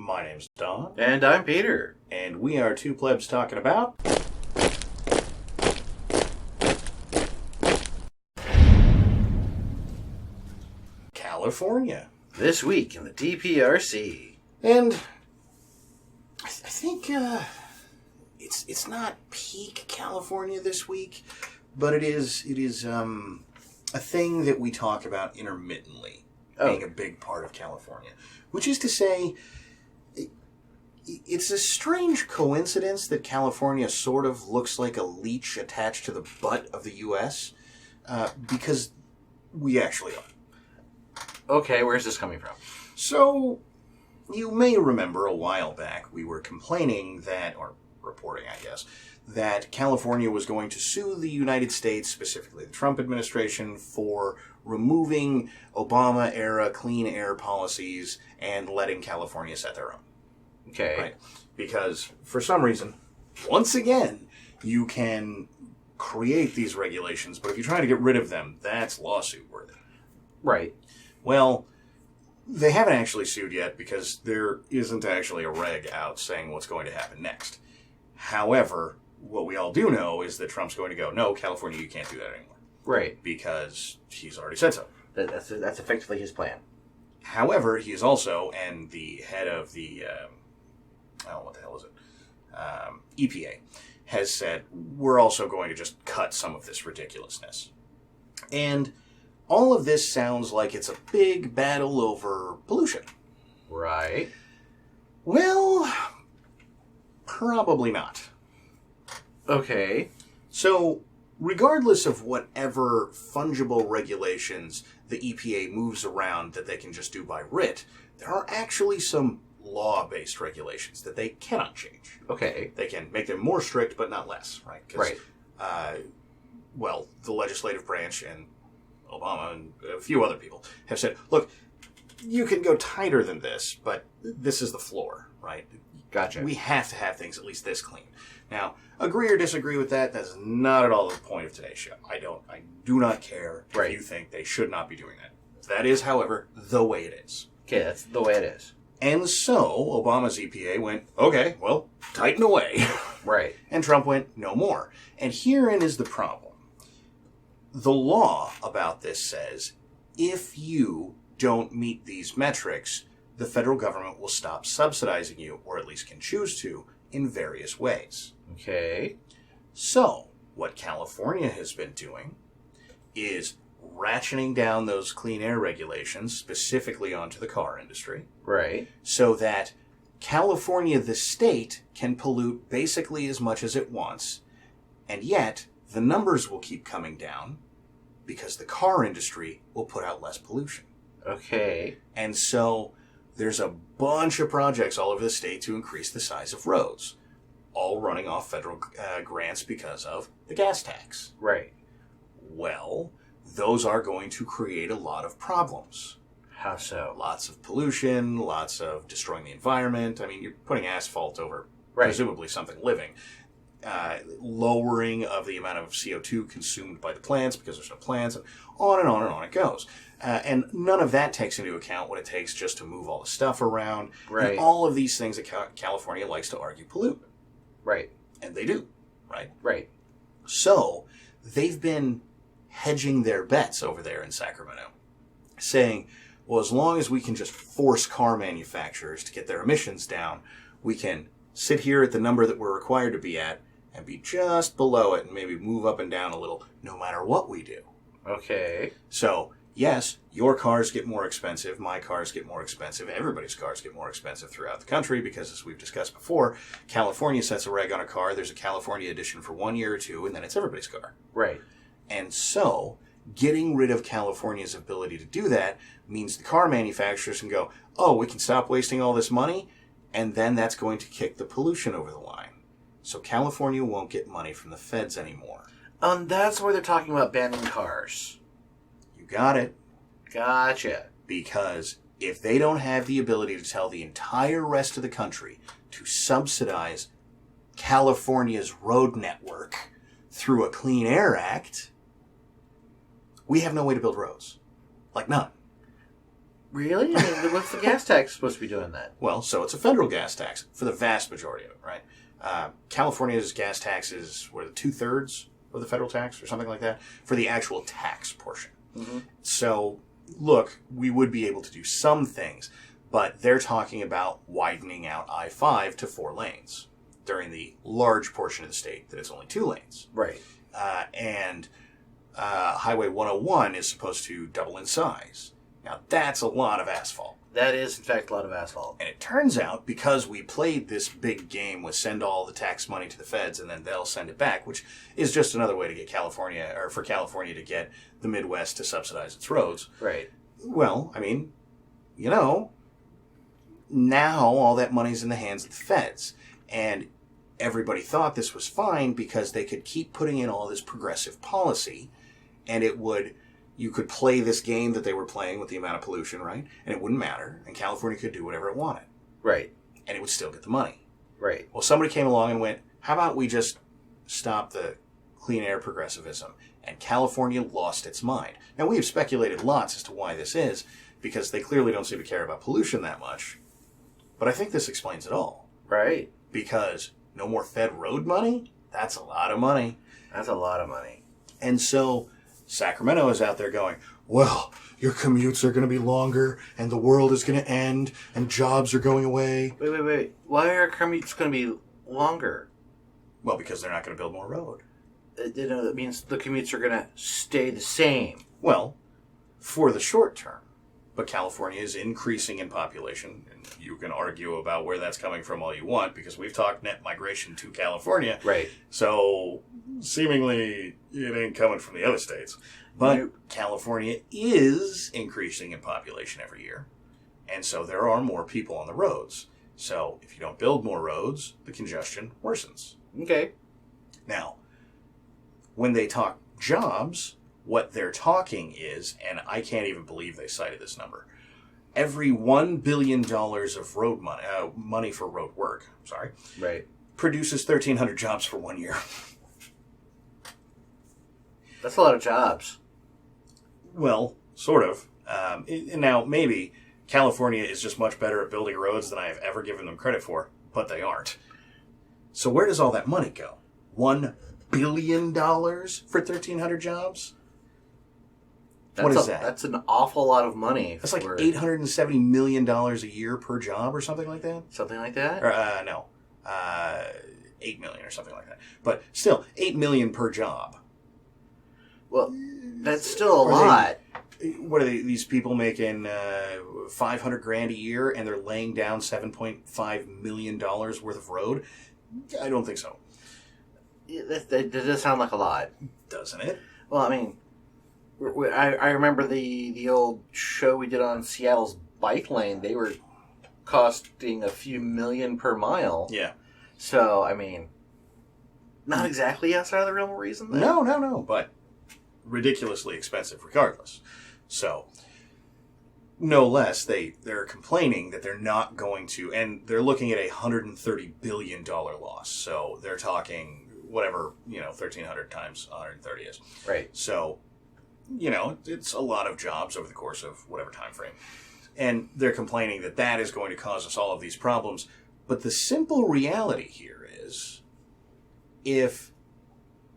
My name's Don. And I'm Peter. And we are two plebs talking about... California. This week in the DPRC. And I think it's not peak California this week, but it is a thing that we talk about intermittently being a big part of California. Which is to say, it's a strange coincidence that California sort of looks like a leech attached to the butt of the U.S., because we actually are. Okay, where's this coming from? So, you may remember a while back we were complaining that, or reporting, I guess, that California was going to sue the United States, specifically the Trump administration, for removing Obama-era clean air policies and letting California set their own. Okay. Right? Because, for some reason, once again, you can create these regulations, but if you try to get rid of them, that's lawsuit worthy. Right. Well, they haven't actually sued yet because there isn't actually a reg out saying what's going to happen next. However, what we all do know is that Trump's going to go, no, California, you can't do that anymore. Right. Because he's already said so. That's effectively his plan. However, he is also, and the head of the, what the hell is it? EPA, has said, we're also going to just cut some of this ridiculousness. And all of this sounds like it's a big battle over pollution. Right. Well, probably not. Okay. So, regardless of whatever fungible regulations the EPA moves around that they can just do by writ, there are actually some law-based regulations that they cannot change. Okay. They can make them more strict, but not less, right? Right. The legislative branch and Obama and a few other people have said, look, you can go tighter than this, but this is the floor, right? Gotcha. We have to have things at least this clean. Now, agree or disagree with that, that's not at all the point of today's show. I do not care if you think they should not be doing that. That is, however, the way it is. Okay, that's the way it is. And so, Obama's EPA went, okay, well, tighten away. Right. And Trump went, no more. And herein is the problem. The law about this says, if you don't meet these metrics, the federal government will stop subsidizing you, or at least can choose to, in various ways. Okay. So, what California has been doing is ratcheting down those clean air regulations, specifically onto the car industry. Right. So that California, the state, can pollute basically as much as it wants, and yet the numbers will keep coming down because the car industry will put out less pollution. Okay. And so there's a bunch of projects all over the state to increase the size of roads, all running off federal grants because of the gas tax. Right. Well, those are going to create a lot of problems. How so? Lots of pollution, lots of destroying the environment. I mean, you're putting asphalt over presumably something living. Lowering of the amount of CO2 consumed by the plants because there's no plants, and on and on and on it goes. And none of that takes into account what it takes just to move all the stuff around. Right. And all of these things that California likes to argue pollute. Right. And they do, right? Right. So, they've been hedging their bets over there in Sacramento, saying, well, as long as we can just force car manufacturers to get their emissions down, we can sit here at the number that we're required to be at and be just below it and maybe move up and down a little no matter what we do. Okay. So, yes, your cars get more expensive, my cars get more expensive, everybody's cars get more expensive throughout the country because, as we've discussed before, California sets a reg on a car, there's a California edition for 1 year or two, and then it's everybody's car. Right. And so, getting rid of California's ability to do that means the car manufacturers can go, oh, we can stop wasting all this money, and then that's going to kick the pollution over the line. So California won't get money from the feds anymore. That's why they're talking about banning cars. You got it. Gotcha. Because if they don't have the ability to tell the entire rest of the country to subsidize California's road network through a Clean Air Act, we have no way to build roads. Like, none. Really? I mean, what's the gas tax supposed to be doing that? Well, so it's a federal gas tax for the vast majority of it, right? California's gas tax is, 2/3 of the federal tax or something like that for the actual tax portion. Mm-hmm. So, look, we would be able to do some things, but they're talking about widening out I-5 to 4 lanes during the large portion of the state that it's only 2 lanes. Right. And Highway 101 is supposed to double in size. Now, that's a lot of asphalt. That is, in fact, a lot of asphalt. And it turns out, because we played this big game with send all the tax money to the feds and then they'll send it back, which is just another way to get California, or for California to get the Midwest to subsidize its roads. Right. Well, I mean, now all that money's in the hands of the feds. And everybody thought this was fine because they could keep putting in all this progressive policy, and you could play this game that they were playing with the amount of pollution, right? And it wouldn't matter, and California could do whatever it wanted. Right. And it would still get the money. Right. Well, somebody came along and went, how about we just stop the clean air progressivism? And California lost its mind. Now, we have speculated lots as to why this is, because they clearly don't seem to care about pollution that much. But I think this explains it all. Right. Because no more Fed road money? That's a lot of money. That's a lot of money. And so Sacramento is out there going, well, your commutes are going to be longer, and the world is going to end, and jobs are going away. Wait. Why are commutes going to be longer? Well, because they're not going to build more road. That means the commutes are going to stay the same. Well, for the short term. But California is increasing in population, and you can argue about where that's coming from all you want, because we've talked net migration to California. Right. So, seemingly, it ain't coming from the other states. But California is increasing in population every year, and so there are more people on the roads. So, if you don't build more roads, the congestion worsens. Okay. Now, when they talk jobs, what they're talking is, and I can't even believe they cited this number, every $1 billion of road money, money for road work, right, produces 1,300 jobs for 1 year. That's a lot of jobs. Well, sort of. Now, maybe California is just much better at building roads than I have ever given them credit for, but they aren't. So where does all that money go? $1 billion for 1,300 jobs? What is that? That's an awful lot of money. That's like $870 million a year per job or something like that? Something like that? Or, no. $8 million or something like that. But still, $8 million per job. Well, that's still a lot. What are these people making $500,000 a year, and they're laying down $7.5 million worth of road? I don't think so. Yeah, that does sound like a lot. Doesn't it? Well, I mean, I remember the old show we did on Seattle's bike lane. They were costing a few million per mile. Yeah. So, I mean, not exactly outside of the realm of reason, then. No, but ridiculously expensive regardless. So, no less, they're complaining that they're not going to, and they're looking at a $130 billion loss. So, they're talking whatever, 1,300 times 130 is. Right. So, it's a lot of jobs over the course of whatever time frame. And they're complaining that that is going to cause us all of these problems. But the simple reality here is, if,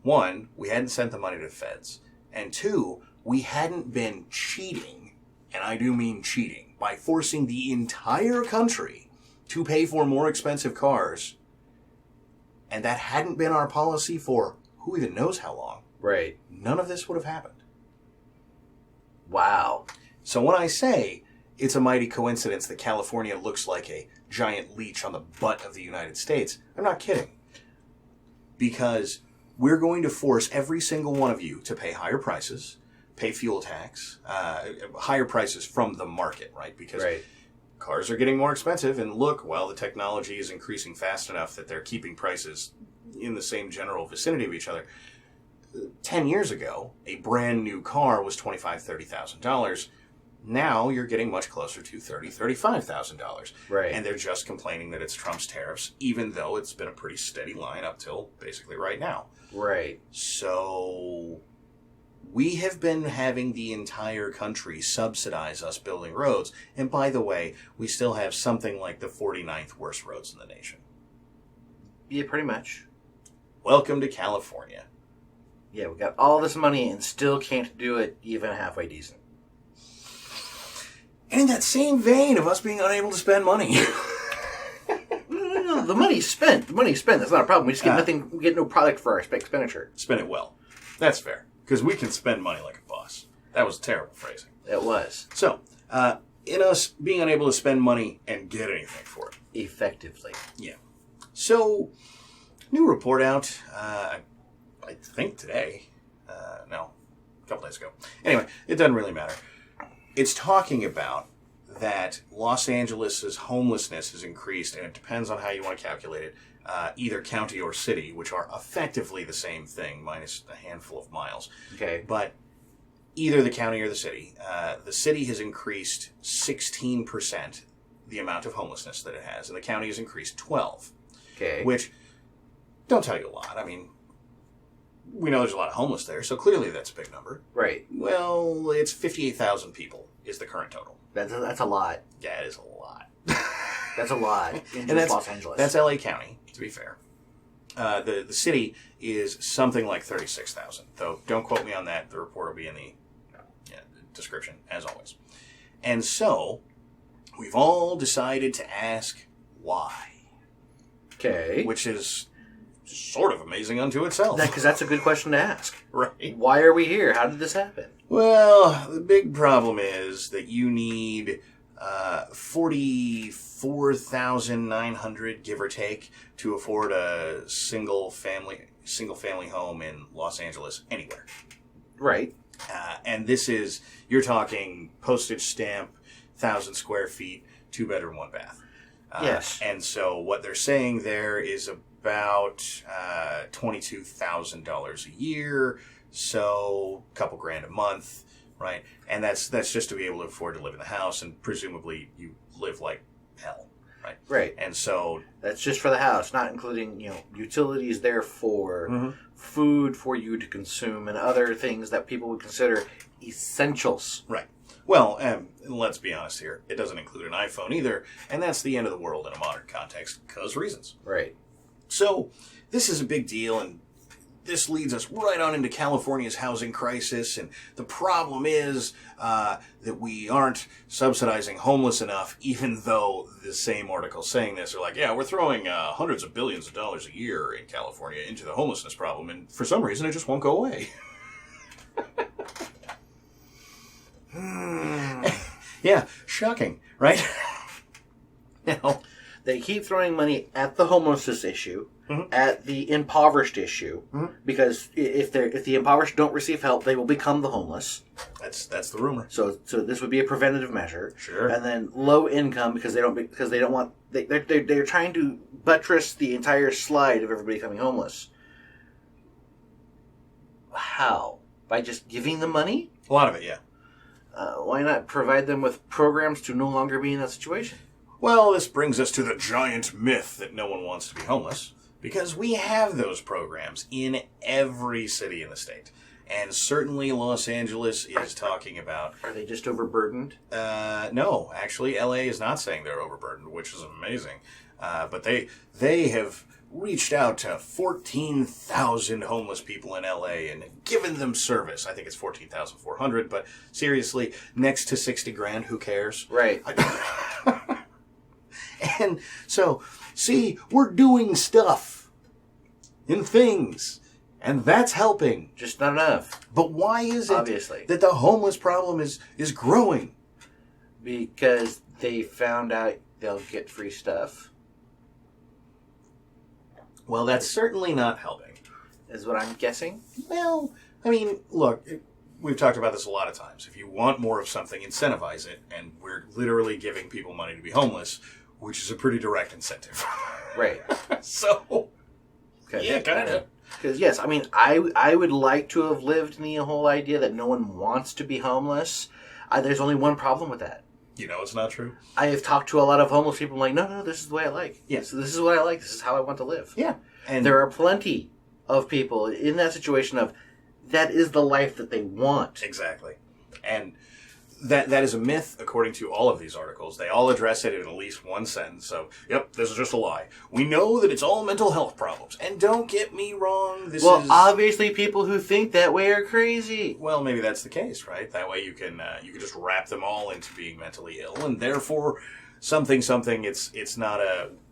one, we hadn't sent the money to the feds, and two, we hadn't been cheating, and I do mean cheating, by forcing the entire country to pay for more expensive cars, and that hadn't been our policy for who even knows how long, right, none of this would have happened. Wow. So when I say it's a mighty coincidence that California looks like a giant leech on the butt of the United States, I'm not kidding. Because we're going to force every single one of you to pay higher prices, pay fuel tax, higher prices from the market, right? Because cars are getting more expensive, and look, well, the technology is increasing fast enough that they're keeping prices in the same general vicinity of each other. 10 years ago, a brand new car was $25,000, $30,000. Now you're getting much closer to $30,000, $35,000. Right. And they're just complaining that it's Trump's tariffs, even though it's been a pretty steady line up till basically right now. Right. So We have been having the entire country subsidize us building roads. And by the way, we still have something like the 49th worst roads in the nation. Yeah, pretty much. Welcome to California. Yeah, we got all this money and still can't do it even halfway decent. And in that same vein of us being unable to spend money. No, the money's spent. The money's spent. That's not a problem. We just get nothing. We get no product for our expenditure. Spend it well. That's fair. Because we can spend money like a boss. That was terrible phrasing. It was. So, in us being unable to spend money and get anything for it. Effectively. Yeah. So, new report out, I think today. No, a couple days ago. Anyway, it doesn't really matter. It's talking about that Los Angeles' homelessness has increased, and it depends on how you want to calculate it, either county or city, which are effectively the same thing, minus a handful of miles. Okay. But either the county or the city has increased 16% the amount of homelessness that it has, and the county has increased 12%. Okay. Which don't tell you a lot. I mean, we know there's a lot of homeless there, so clearly that's a big number. Right. Well, it's 58,000 people is the current total. That's a lot. Yeah, it is a lot. That's a lot in And that's Los Angeles. That's LA County, to be fair. The city is something like 36,000, though don't quote me on that. The report will be in the description, as always. And so, we've all decided to ask why. Okay. Which is sort of amazing unto itself. Because that's a good question to ask. Right. Why are we here? How did this happen? Well, the big problem is that you need 44,900, give or take, to afford a single family home in Los Angeles anywhere. Right. And this is, you're talking postage stamp, 1,000 square feet, 2-bedroom, 1 bath. Yes. And so what they're saying there is about $22,000 a year, so a couple grand a month, right? And that's just to be able to afford to live in the house, and presumably you live like hell, right? Right. And so that's just for the house, not including utilities there for food for you to consume and other things that people would consider essentials. Right. Well, let's be honest here. It doesn't include an iPhone either, and that's the end of the world in a modern context because reasons. Right. So this is a big deal, and this leads us right on into California's housing crisis. And the problem is that we aren't subsidizing homeless enough, even though the same article saying this are like, yeah, we're throwing hundreds of billions of dollars a year in California into the homelessness problem, and for some reason it just won't go away. Yeah, shocking, right? Now, they keep throwing money at the homelessness issue, at the impoverished issue, because if the impoverished don't receive help, they will become the homeless. that's the rumor. So this would be a preventative measure. Sure. And then low income because they don't want they're trying to buttress the entire slide of everybody becoming homeless. How? By just giving them money? A lot of it, yeah. Why not provide them with programs to no longer be in that situation? Well, this brings us to the giant myth that no one wants to be homeless, because we have those programs in every city in the state. And certainly Los Angeles is talking about... Are they just overburdened? No, actually, LA is not saying they're overburdened, which is amazing. But they have reached out to 14,000 homeless people in LA and given them service. I think it's 14,400, but seriously, next to 60 grand, who cares? Right. And so, see, we're doing stuff and things, and that's helping. Just not enough. But why is it Obviously. that the homeless problem is growing? Because they found out they'll get free stuff. Well, that's certainly not helping. Is what I'm guessing. Well, I mean, look, we've talked about this a lot of times. If you want more of something, incentivize it, and we're literally giving people money to be homeless, which is a pretty direct incentive. Right. So, yeah, kind of. Because, yes, I mean, I would like to have lived in the whole idea that no one wants to be homeless. There's only one problem with that. You know it's not true? I have talked to a lot of homeless people like, no, this is the way I like. Yes. This is what I like. This is how I want to live. Yeah. And there are plenty of people in that situation of that is the life that they want. Exactly. And that is a myth, according to all of these articles. They all address it in at least one sentence. So, yep, this is just a lie. We know that it's all mental health problems. And don't get me wrong, obviously people who think that way are crazy. Well, maybe that's the case, right? That way you can just wrap them all into being mentally ill, and therefore something, it's not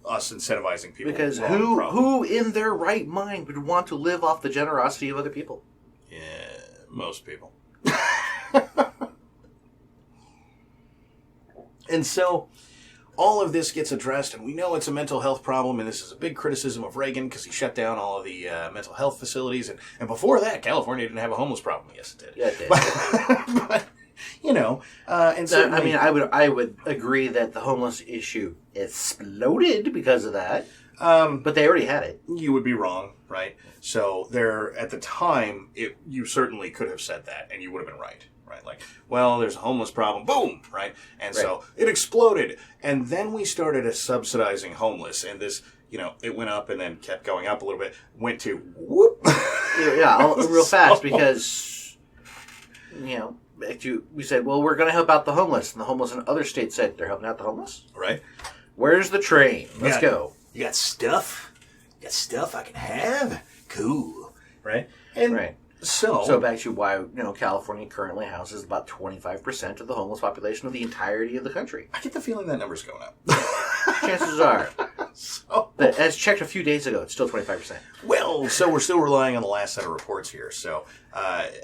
us incentivizing people. Because who in their right mind would want to live off the generosity of other people? Yeah, most people. And so all of this gets addressed, and we know it's a mental health problem, and this is a big criticism of Reagan because he shut down all of the mental health facilities. And before that, California didn't have a homeless problem. Yes, it did. Yeah, it did. But and so I would agree that the homeless issue exploded because of that. But they already had it. You would be wrong, right? So at the time, you certainly could have said that, and you would have been right. Right, like, well, there's a homeless problem, boom, right? And so it exploded. And then we started subsidizing homeless, and this, it went up and then kept going up a little bit, went to whoop. Real fast, because, we said, well, we're going to help out the homeless. And the homeless in other states said, they're helping out the homeless? Right. Where's the train? Let's go. You got stuff? You got stuff I can have? Cool. Right? And right. So back to why California currently houses about 25% of the homeless population of the entirety of the country. I get the feeling that number's going up. Chances are. But as checked a few days ago, it's still 25%. Well, so we're still relying on the last set of reports here. So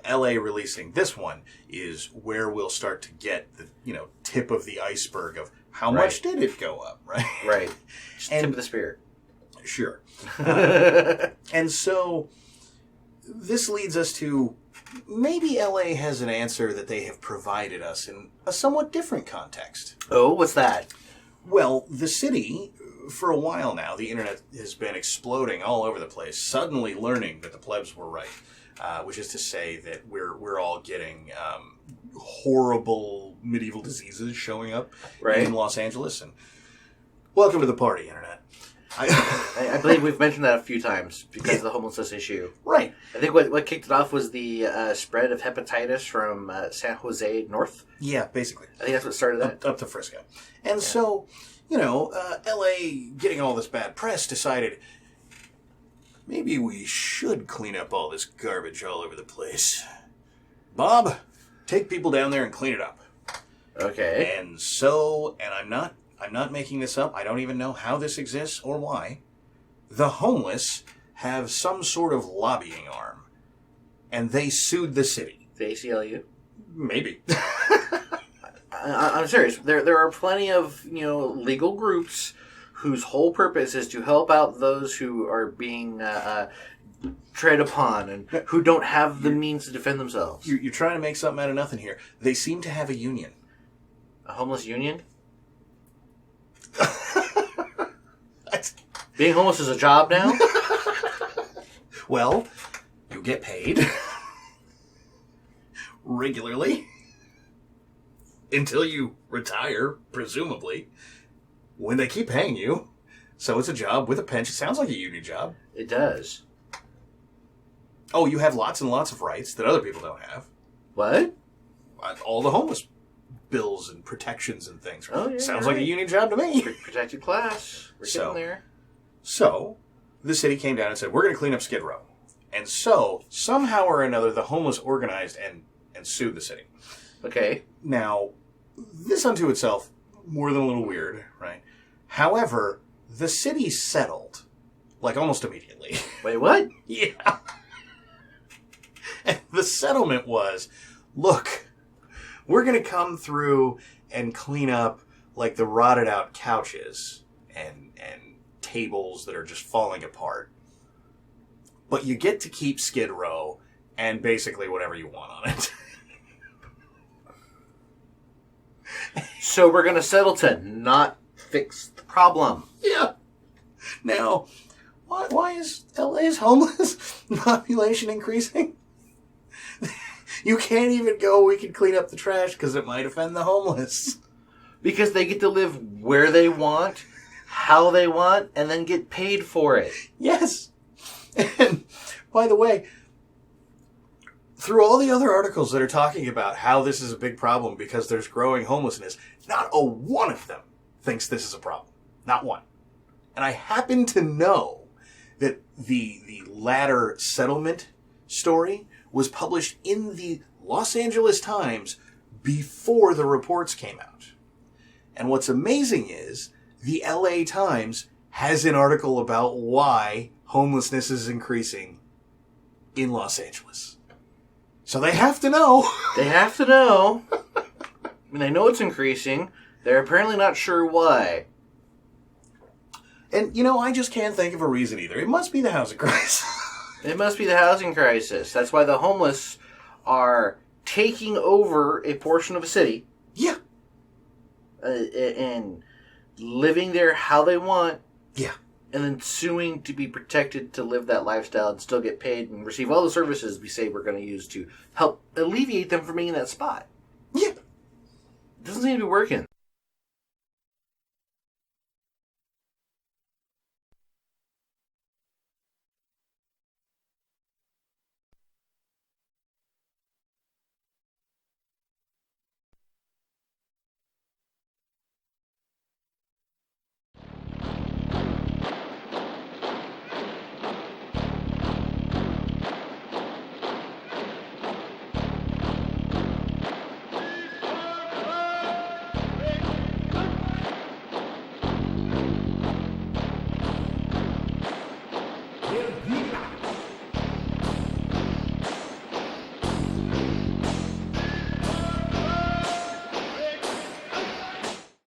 L.A. releasing this one is where we'll start to get the tip of the iceberg of how much did it go up, right? Right. Tip of the spear. Sure. And so this leads us to maybe LA has an answer that they have provided us in a somewhat different context. Oh, what's that? Well, the city, for a while now, the internet has been exploding all over the place, suddenly learning that the plebs were right, which is to say that we're all getting horrible medieval diseases showing up in Los Angeles. And welcome to the party, internet. I believe we've mentioned that a few times because of the homelessness issue. Right. I think what kicked it off was the spread of hepatitis from San Jose north. Yeah, basically. I think that's what started that. Up to Frisco. And so, L.A., getting all this bad press, decided maybe we should clean up all this garbage all over the place. Bob, take people down there and clean it up. Okay. And so, and I'm not making this up. I don't even know how this exists or why. The homeless have some sort of lobbying arm, and they sued the city. The ACLU? Maybe. I'm serious. There are plenty of legal groups whose whole purpose is to help out those who are being tread upon and who don't have the means to defend themselves. You're trying to make something out of nothing here. They seem to have a union. A homeless union? Being homeless is a job now? Well, you get paid regularly until you retire, presumably, when they keep paying you. So it's a job with a pension. Sounds like a union job. It does. Oh, you have lots and lots of rights that other people don't have. What? All the homeless bills and protections and things. Oh, yeah, sounds like a union job to me. Protected class. We're getting there. So, the city came down and said, we're going to clean up Skid Row. And so, somehow or another, the homeless organized and sued the city. Okay. Now, this unto itself, more than a little weird, right? However, the city settled, like, almost immediately. Wait, what? Yeah. And the settlement was, look, we're going to come through and clean up, like, the rotted out couches and tables that are just falling apart. But you get to keep Skid Row and basically whatever you want on it. So we're going to settle to not fix the problem. Yeah. Now, why is LA's homeless population increasing? You can't even go, we can clean up the trash because it might offend the homeless. Because they get to live where they want, how they want, and then get paid for it. Yes. And, by the way, through all the other articles that are talking about how this is a big problem because there's growing homelessness, not a one of them thinks this is a problem. Not one. And I happen to know that the latter settlement story was published in the Los Angeles Times before the reports came out. And what's amazing is the LA Times has an article about why homelessness is increasing in Los Angeles. So they have to know. They have to know. I mean, they know it's increasing. They're apparently not sure why. And, I just can't think of a reason either. It must be the housing crisis. It must be the housing crisis. That's why the homeless are taking over a portion of a city. Yeah. And living there how they want. Yeah. And then suing to be protected to live that lifestyle and still get paid and receive all the services we say we're going to use to help alleviate them from being in that spot. Yeah. It doesn't seem to be working.